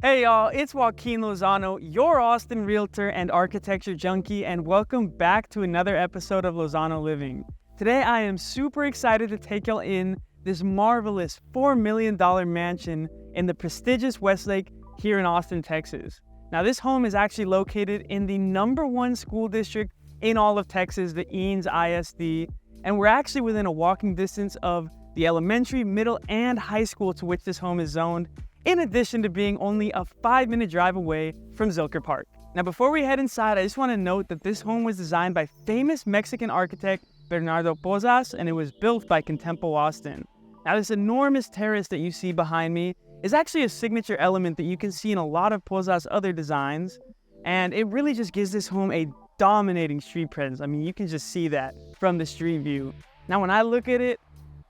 Hey y'all, it's Joaquin Lozano, your Austin realtor and architecture junkie, and welcome back to another episode of Lozano Living. Today I am super excited to take y'all in this marvelous $4 million mansion in the prestigious Westlake here in Austin, Texas. Now this home is actually located in the #1 school district in all of Texas, the Eanes ISD, and we're actually within a walking distance of the elementary, middle, and high school to which this home is zoned, in addition to being only a 5-minute drive away from Zilker Park. Now before we head inside, I just want to note that this home was designed by famous Mexican architect Bernardo Pozas, and it was built by Contempo Austin. Now this enormous terrace that you see behind me is actually a signature element that you can see in a lot of Pozas' other designs, and it really just gives this home a dominating street presence. I mean, you can just see that from the street view. Now when I look at it,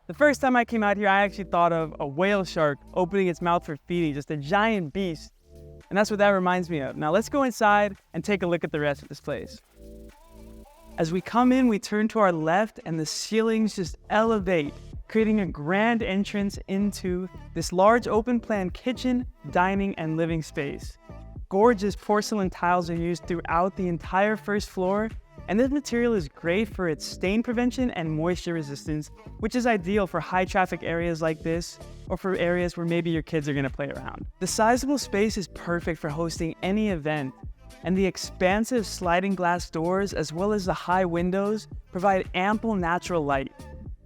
the first time I came out here, I actually thought of a whale shark opening its mouth for feeding, just a giant beast. And that's what that reminds me of. Now let's go inside and take a look at the rest of this place. As we come in, we turn to our left and the ceilings just elevate, creating a grand entrance into this large open plan kitchen, dining, and living space. Gorgeous porcelain tiles are used throughout the entire first floor, and this material is great for its stain prevention and moisture resistance, which is ideal for high traffic areas like this, or for areas where maybe your kids are gonna play around. The sizable space is perfect for hosting any event, and the expansive sliding glass doors, as well as the high windows, provide ample natural light.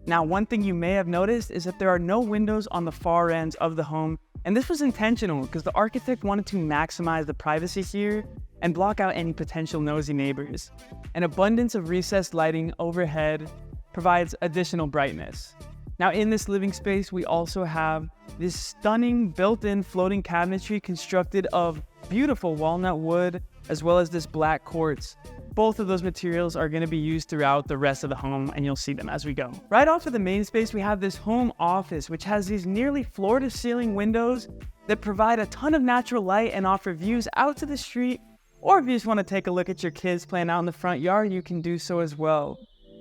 Now, one thing you may have noticed is that there are no windows on the far ends of the home, and this was intentional because the architect wanted to maximize the privacy here and block out any potential nosy neighbors. An abundance of recessed lighting overhead provides additional brightness. Now in this living space, we also have this stunning built-in floating cabinetry constructed of beautiful walnut wood, as well as this black quartz. Both of those materials are going to be used throughout the rest of the home, and you'll see them as we go. Right off of the main space, we have this home office, which has these nearly floor-to-ceiling windows that provide a ton of natural light and offer views out to the street. Or if you just want to take a look at your kids playing out in the front yard, you can do so as well.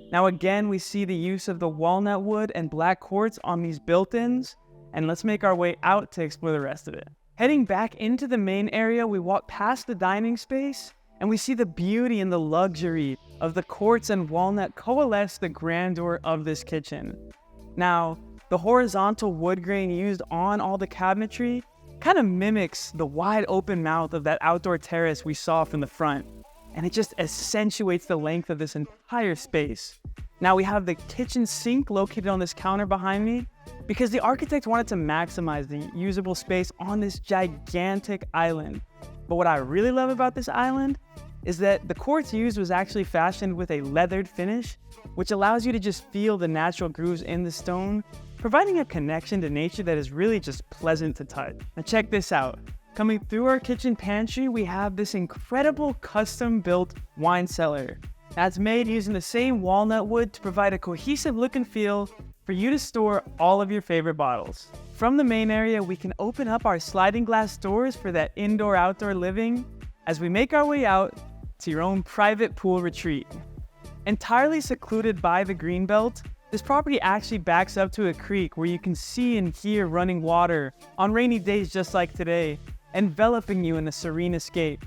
Now again, we see the use of the walnut wood and black quartz on these built-ins, and let's make our way out to explore the rest of it. Heading back into the main area, we walk past the dining space, and we see the beauty and the luxury of the quartz and walnut coalesce the grandeur of this kitchen. Now, the horizontal wood grain used on all the cabinetry kind of mimics the wide open mouth of that outdoor terrace we saw from the front, and it just accentuates the length of this entire space. Now we have the kitchen sink located on this counter behind me because the architect wanted to maximize the usable space on this gigantic island. But what I really love about this island is that the quartz used was actually fashioned with a leathered finish, which allows you to just feel the natural grooves in the stone, providing a connection to nature that is really just pleasant to touch. Now check this out. Coming through our kitchen pantry, we have this incredible custom-built wine cellar. That's made using the same walnut wood to provide a cohesive look and feel for you to store all of your favorite bottles. From the main area, we can open up our sliding glass doors for that indoor-outdoor living as we make our way out to your own private pool retreat. Entirely secluded by the greenbelt, this property actually backs up to a creek where you can see and hear running water on rainy days just like today, enveloping you in a serene escape.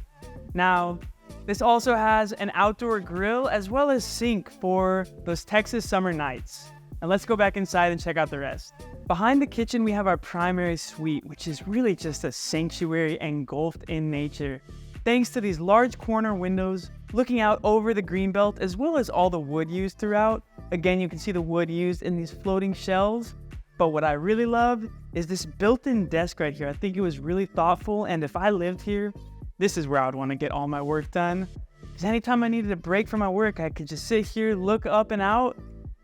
Now, this also has an outdoor grill as well as sink for those Texas summer nights. Now let's go back inside and check out the rest. Behind the kitchen, we have our primary suite, which is really just a sanctuary engulfed in nature. Thanks to these large corner windows looking out over the greenbelt, as well as all the wood used throughout. Again, you can see the wood used in these floating shelves. But what I really love is this built-in desk right here. I think it was really thoughtful, and if I lived here, this is where I would want to get all my work done. Because anytime I needed a break from my work, I could just sit here, look up and out,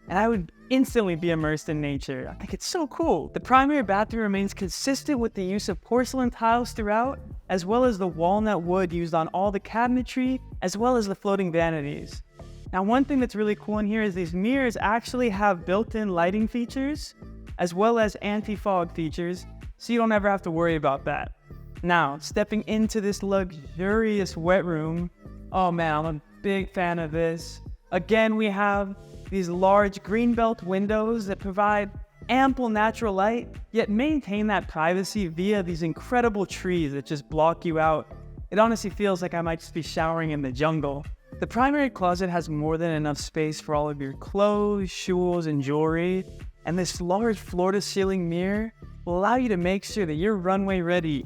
and I would instantly be immersed in nature. I think it's so cool. The primary bathroom remains consistent with the use of porcelain tiles throughout, as well as the walnut wood used on all the cabinetry, as well as the floating vanities. Now, one thing that's really cool in here is these mirrors actually have built-in lighting features, as well as anti-fog features, so you don't ever have to worry about that. Now, stepping into this luxurious wet room, oh man, I'm a big fan of this. Again, we have these large greenbelt windows that provide ample natural light, yet maintain that privacy via these incredible trees that just block you out. It honestly feels like I might just be showering in the jungle. The primary closet has more than enough space for all of your clothes, shoes, and jewelry, and this large floor-to-ceiling mirror will allow you to make sure that you're runway ready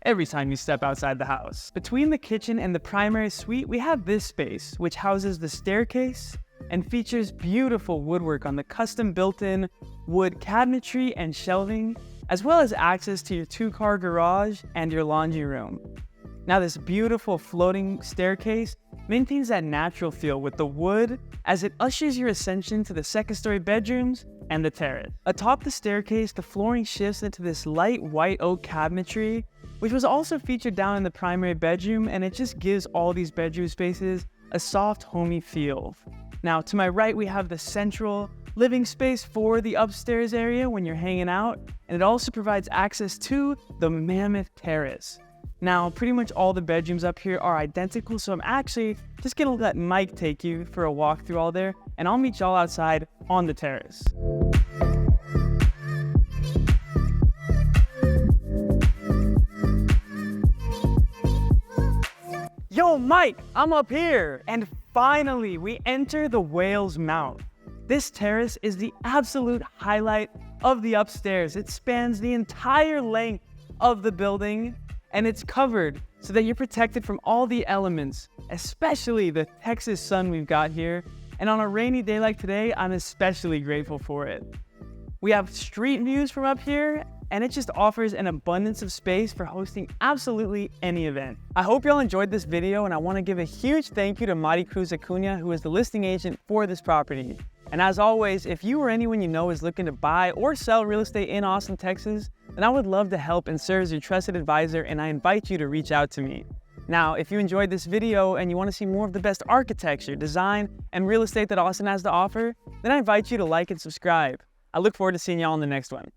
every time you step outside the house. Between the kitchen and the primary suite, we have this space, which houses the staircase and features beautiful woodwork on the custom built-in wood cabinetry and shelving, as well as access to your 2-car garage and your laundry room. Now, this beautiful floating staircase maintains that natural feel with the wood as it ushers your ascension to the second-story bedrooms and the terrace. Atop the staircase, the flooring shifts into this light white oak cabinetry, which was also featured down in the primary bedroom, and it just gives all these bedroom spaces a soft, homey feel. Now, to my right, we have the central living space for the upstairs area when you're hanging out, and it also provides access to the mammoth terrace. Now, pretty much all the bedrooms up here are identical, so I'm actually just gonna let Mike take you for a walk through all there, and I'll meet y'all outside on the terrace. Yo, Mike, I'm up here! And finally, we enter the whale's mouth. This terrace is the absolute highlight of the upstairs. It spans the entire length of the building, and it's covered so that you're protected from all the elements, especially the Texas sun we've got here. And on a rainy day like today, I'm especially grateful for it. We have street views from up here, and it just offers an abundance of space for hosting absolutely any event. I hope y'all enjoyed this video, and I want to give a huge thank you to Maricruz Acuña, who is the listing agent for this property. And as always, if you or anyone you know is looking to buy or sell real estate in Austin, Texas, then I would love to help and serve as your trusted advisor, and I invite you to reach out to me. Now, if you enjoyed this video and you want to see more of the best architecture, design, and real estate that Austin has to offer, then I invite you to like and subscribe. I look forward to seeing y'all in the next one.